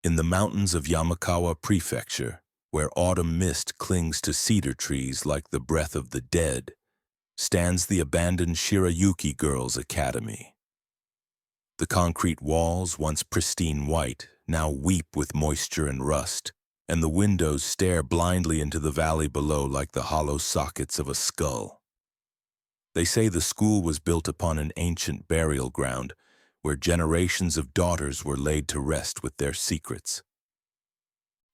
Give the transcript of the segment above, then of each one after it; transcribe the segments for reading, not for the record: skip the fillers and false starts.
In the mountains of Yamakawa Prefecture, where autumn mist clings to cedar trees like the breath of the dead, stands the abandoned Shirayuki Girls' Academy. The concrete walls, once pristine white, now weep with moisture and rust, and the windows stare blindly into the valley below like the hollow sockets of a skull. They say the school was built upon an ancient burial ground where generations of daughters were laid to rest with their secrets.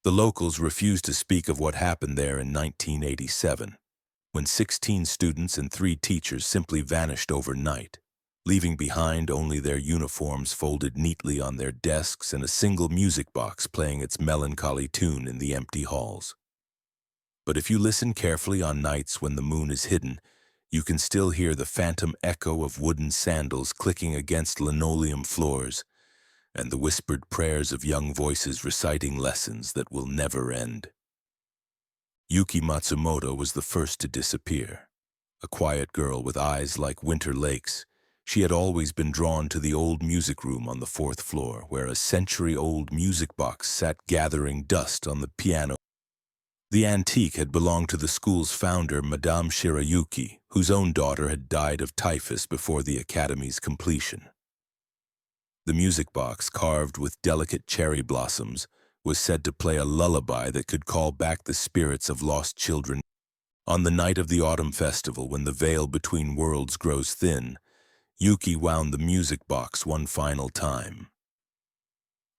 The locals refuse to speak of what happened there in 1987, when 16 students and 3 teachers simply vanished overnight, leaving behind only their uniforms folded neatly on their desks and a single music box playing its melancholy tune in the empty halls. But if you listen carefully on nights when the moon is hidden, you can still hear the phantom echo of wooden sandals clicking against linoleum floors and the whispered prayers of young voices reciting lessons that will never end. Yuki Matsumoto was the first to disappear. A quiet girl with eyes like winter lakes, she had always been drawn to the old music room on the 4th floor, where a century-old music box sat gathering dust on the piano. The antique had belonged to the school's founder, Madame Shirayuki, whose own daughter had died of typhus before the academy's completion. The music box, carved with delicate cherry blossoms, was said to play a lullaby that could call back the spirits of lost children. On the night of the autumn festival, when the veil between worlds grows thin, Yuki wound the music box one final time.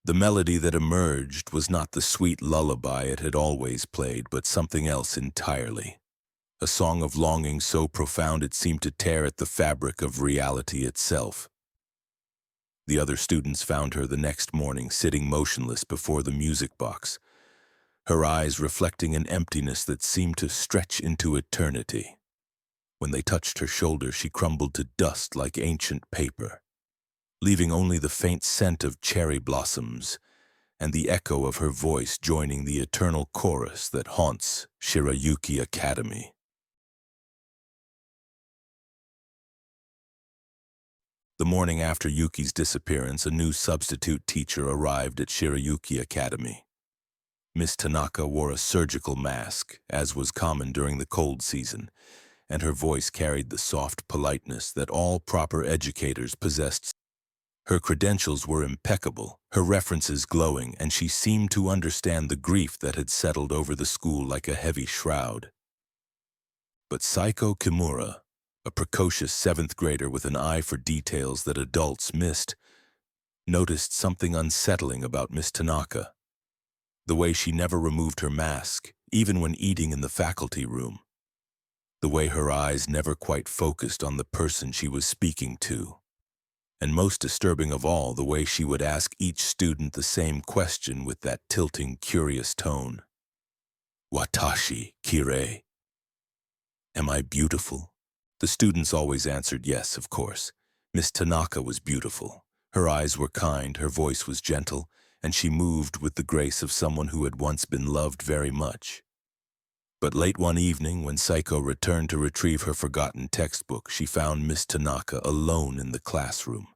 The melody that emerged was not the sweet lullaby it had always played, but something else entirely. A song of longing so profound it seemed to tear at the fabric of reality itself. The other students found her the next morning sitting motionless before the music box, her eyes reflecting an emptiness that seemed to stretch into eternity. When they touched her shoulder, she crumbled to dust like ancient paper, leaving only the faint scent of cherry blossoms and the echo of her voice joining the eternal chorus that haunts Shirayuki Academy. The morning after Yuki's disappearance, a new substitute teacher arrived at Shirayuki Academy. Miss Tanaka wore a surgical mask, as was common during the cold season, and her voice carried the soft politeness that all proper educators possessed. Her credentials were impeccable, her references glowing, and she seemed to understand the grief that had settled over the school like a heavy shroud. But Saiko Kimura, a precocious 7th grader with an eye for details that adults missed, noticed something unsettling about Miss Tanaka. The way she never removed her mask, even when eating in the faculty room. The way her eyes never quite focused on the person she was speaking to. And most disturbing of all, the way she would ask each student the same question with that tilting, curious tone. Watashi, kirei? Am I beautiful? The students always answered yes, of course. Miss Tanaka was beautiful. Her eyes were kind, her voice was gentle, and she moved with the grace of someone who had once been loved very much. But late one evening, when Saiko returned to retrieve her forgotten textbook, she found Miss Tanaka alone in the classroom,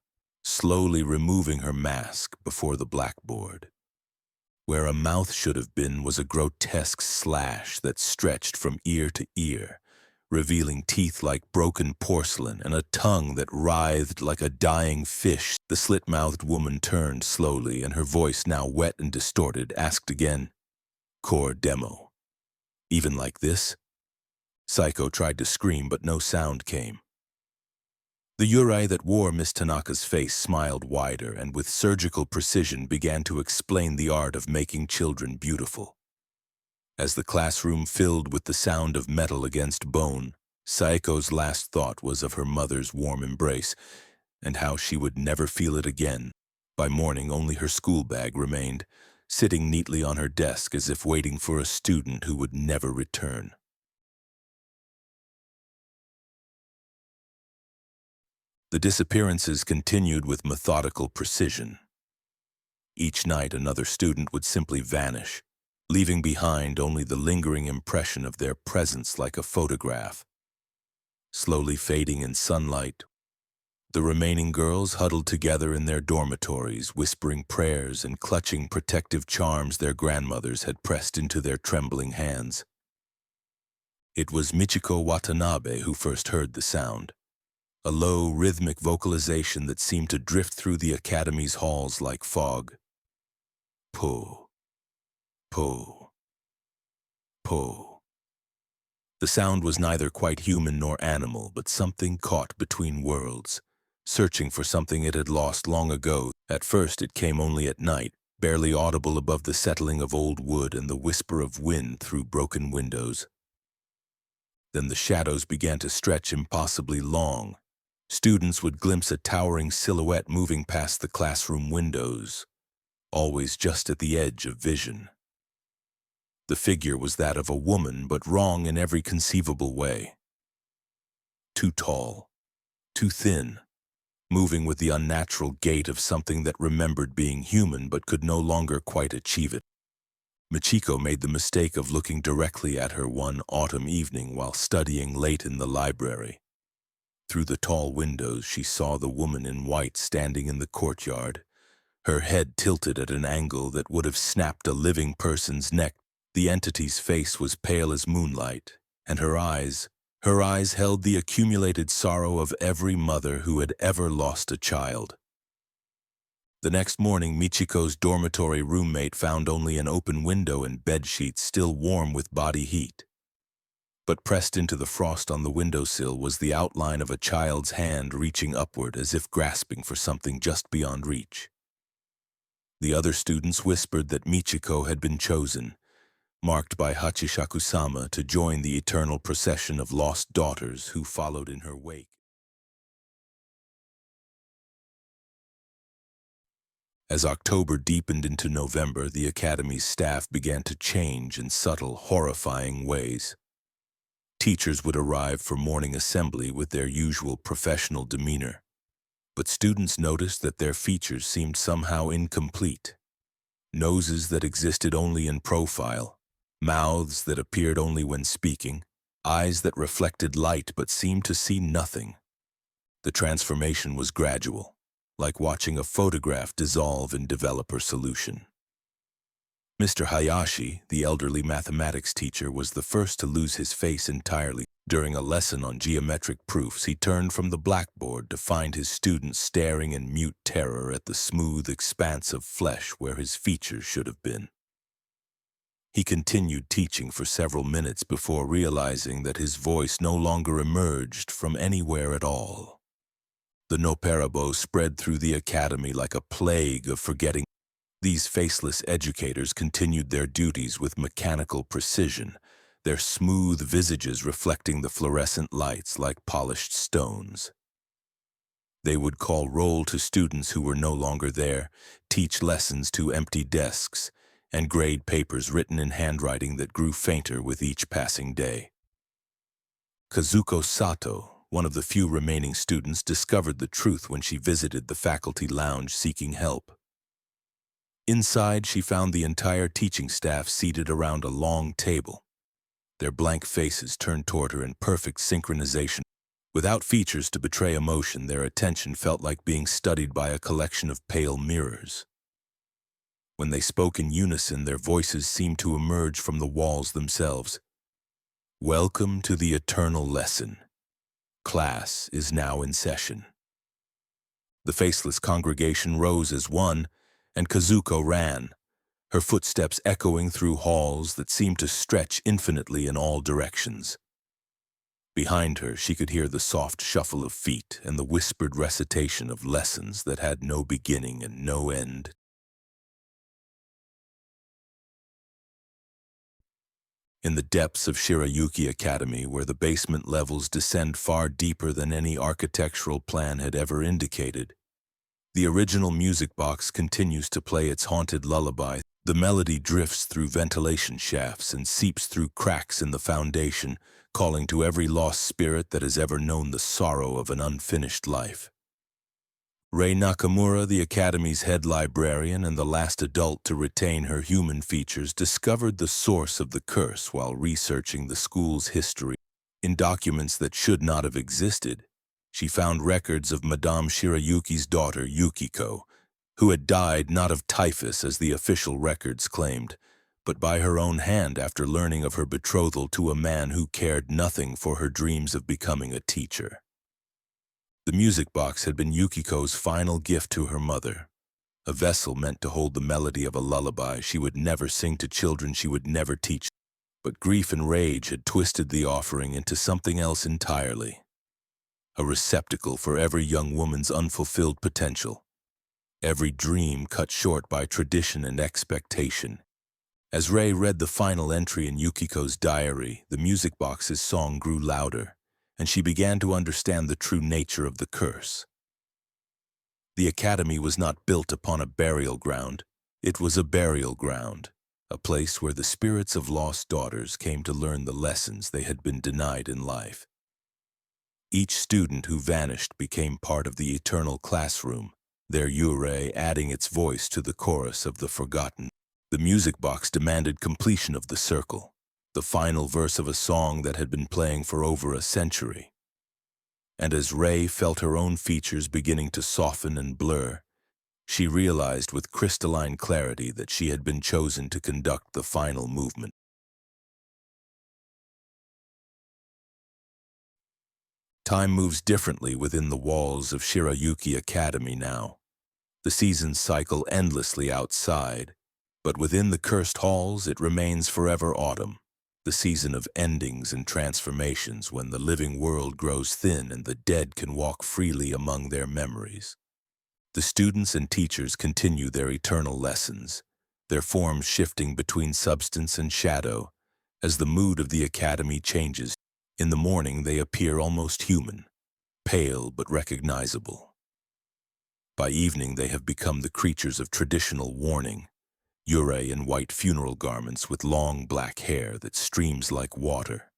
slowly removing her mask before the blackboard. Where a mouth should have been was a grotesque slash that stretched from ear to ear, revealing teeth like broken porcelain and a tongue that writhed like a dying fish. The slit-mouthed woman turned slowly, and her voice, now wet and distorted, asked again, "Core demo. Even like this?" Saiko tried to scream, but no sound came. The yurei that wore Miss Tanaka's face smiled wider and with surgical precision began to explain the art of making children beautiful. As the classroom filled with the sound of metal against bone, Saiko's last thought was of her mother's warm embrace and how she would never feel it again. By morning, only her school bag remained, sitting neatly on her desk as if waiting for a student who would never return. The disappearances continued with methodical precision. Each night, another student would simply vanish, leaving behind only the lingering impression of their presence like a photograph. Slowly fading in sunlight, The remaining girls huddled together in their dormitories, whispering prayers and clutching protective charms their grandmothers had pressed into their trembling hands. It was Michiko Watanabe who first heard the sound, a low, rhythmic vocalization that seemed to drift through the academy's halls like fog. Po, po, po. The sound was neither quite human nor animal, but something caught between worlds, searching for something it had lost long ago. At first it came only at night, barely audible above the settling of old wood and the whisper of wind through broken windows. Then the shadows began to stretch impossibly long. Students would glimpse a towering silhouette moving past the classroom windows, always just at the edge of vision. The figure was that of a woman, but wrong in every conceivable way. Too tall, too thin, moving with the unnatural gait of something that remembered being human but could no longer quite achieve it. Michiko made the mistake of looking directly at her one autumn evening while studying late in the library. Through the tall windows, she saw the woman in white standing in the courtyard, her head tilted at an angle that would have snapped a living person's neck. The entity's face was pale as moonlight, and her eyes held the accumulated sorrow of every mother who had ever lost a child. The next morning, Michiko's dormitory roommate found only an open window and bedsheets still warm with body heat. But pressed into the frost on the windowsill was the outline of a child's hand reaching upward as if grasping for something just beyond reach. The other students whispered that Michiko had been chosen, marked by Hachishaku-sama, to join the eternal procession of lost daughters who followed in her wake. As October deepened into November, the academy's staff began to change in subtle, horrifying ways. Teachers would arrive for morning assembly with their usual professional demeanor, but students noticed that their features seemed somehow incomplete. Noses that existed only in profile, mouths that appeared only when speaking, eyes that reflected light but seemed to see nothing. The transformation was gradual, like watching a photograph dissolve in developer solution. Mr. Hayashi, the elderly mathematics teacher, was the first to lose his face entirely. During a lesson on geometric proofs, he turned from the blackboard to find his students staring in mute terror at the smooth expanse of flesh where his features should have been. He continued teaching for several minutes before realizing that his voice no longer emerged from anywhere at all. The noparabo spread through the academy like a plague of forgetting. These faceless educators continued their duties with mechanical precision, their smooth visages reflecting the fluorescent lights like polished stones. They would call roll to students who were no longer there, teach lessons to empty desks, and grade papers written in handwriting that grew fainter with each passing day. Kazuko Sato, one of the few remaining students, discovered the truth when she visited the faculty lounge seeking help. Inside, she found the entire teaching staff seated around a long table, their blank faces turned toward her in perfect synchronization. Without features to betray emotion, their attention felt like being studied by a collection of pale mirrors. When they spoke in unison, their voices seemed to emerge from the walls themselves. Welcome to the eternal lesson. Class is now in session. The faceless congregation rose as one, and Kazuko ran, her footsteps echoing through halls that seemed to stretch infinitely in all directions. Behind her, she could hear the soft shuffle of feet and the whispered recitation of lessons that had no beginning and no end. In the depths of Shirayuki Academy, where the basement levels descend far deeper than any architectural plan had ever indicated, the original music box continues to play its haunted lullaby. The melody drifts through ventilation shafts and seeps through cracks in the foundation, calling to every lost spirit that has ever known the sorrow of an unfinished life. Rei Nakamura, the Academy's head librarian and the last adult to retain her human features, discovered the source of the curse while researching the school's history. In documents that should not have existed, She found records of Madame Shirayuki's daughter, Yukiko, who had died not of typhus as the official records claimed, but by her own hand after learning of her betrothal to a man who cared nothing for her dreams of becoming a teacher. The music box had been Yukiko's final gift to her mother, a vessel meant to hold the melody of a lullaby she would never sing to children she would never teach. But grief and rage had twisted the offering into something else entirely, a receptacle for every young woman's unfulfilled potential, every dream cut short by tradition and expectation. As Rei read the final entry in Yukiko's diary, the music box's song grew louder, and she began to understand the true nature of the curse. The academy was not built upon a burial ground. It was a burial ground, a place where the spirits of lost daughters came to learn the lessons they had been denied in life. Each student who vanished became part of the eternal classroom, their yurei adding its voice to the chorus of the forgotten. The music box demanded completion of the circle, the final verse of a song that had been playing for over a century. And as Rei felt her own features beginning to soften and blur, she realized with crystalline clarity that she had been chosen to conduct the final movement. Time moves differently within the walls of Shirayuki Academy now. The seasons cycle endlessly outside, but within the cursed halls it remains forever autumn, the season of endings and transformations when the living world grows thin and the dead can walk freely among their memories. The students and teachers continue their eternal lessons, their forms shifting between substance and shadow as the mood of the academy changes. In the morning they appear almost human, pale but recognizable. By evening they have become the creatures of traditional warning, yurei in white funeral garments with long black hair that streams like water,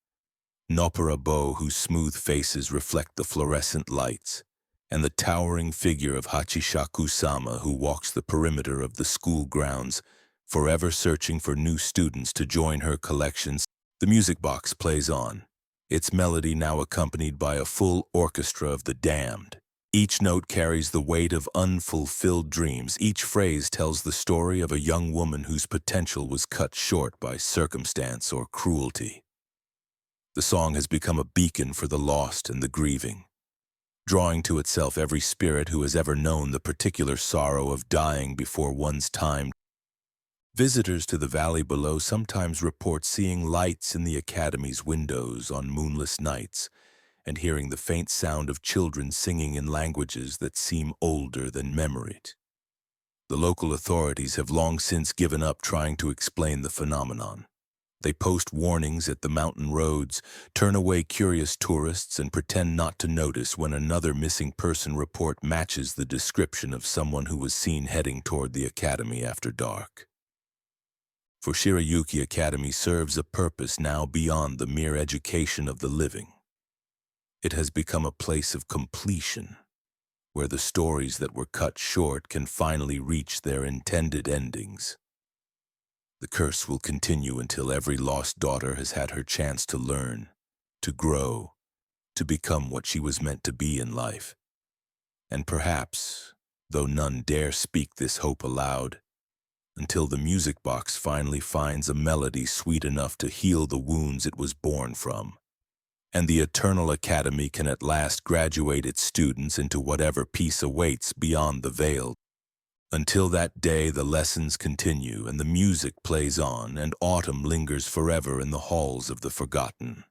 Nopara bow whose smooth faces reflect the fluorescent lights, and the towering figure of Hachishaku-sama who walks the perimeter of the school grounds, forever searching for new students to join her collections. The music box plays on, its melody now accompanied by a full orchestra of the damned. Each note carries the weight of unfulfilled dreams. Each phrase tells the story of a young woman whose potential was cut short by circumstance or cruelty. The song has become a beacon for the lost and the grieving, drawing to itself every spirit who has ever known the particular sorrow of dying before one's time. Visitors to the valley below sometimes report seeing lights in the academy's windows on moonless nights, and hearing the faint sound of children singing in languages that seem older than memory. The local authorities have long since given up trying to explain the phenomenon. They post warnings at the mountain roads, turn away curious tourists, and pretend not to notice when another missing person report matches the description of someone who was seen heading toward the academy after dark. For Shirayuki Academy serves a purpose now beyond the mere education of the living. It has become a place of completion, where the stories that were cut short can finally reach their intended endings. The curse will continue until every lost daughter has had her chance to learn, to grow, to become what she was meant to be in life. And perhaps, though none dare speak this hope aloud, until the music box finally finds a melody sweet enough to heal the wounds it was born from, and the Eternal Academy can at last graduate its students into whatever peace awaits beyond the veil. Until that day, the lessons continue and the music plays on and autumn lingers forever in the halls of the forgotten.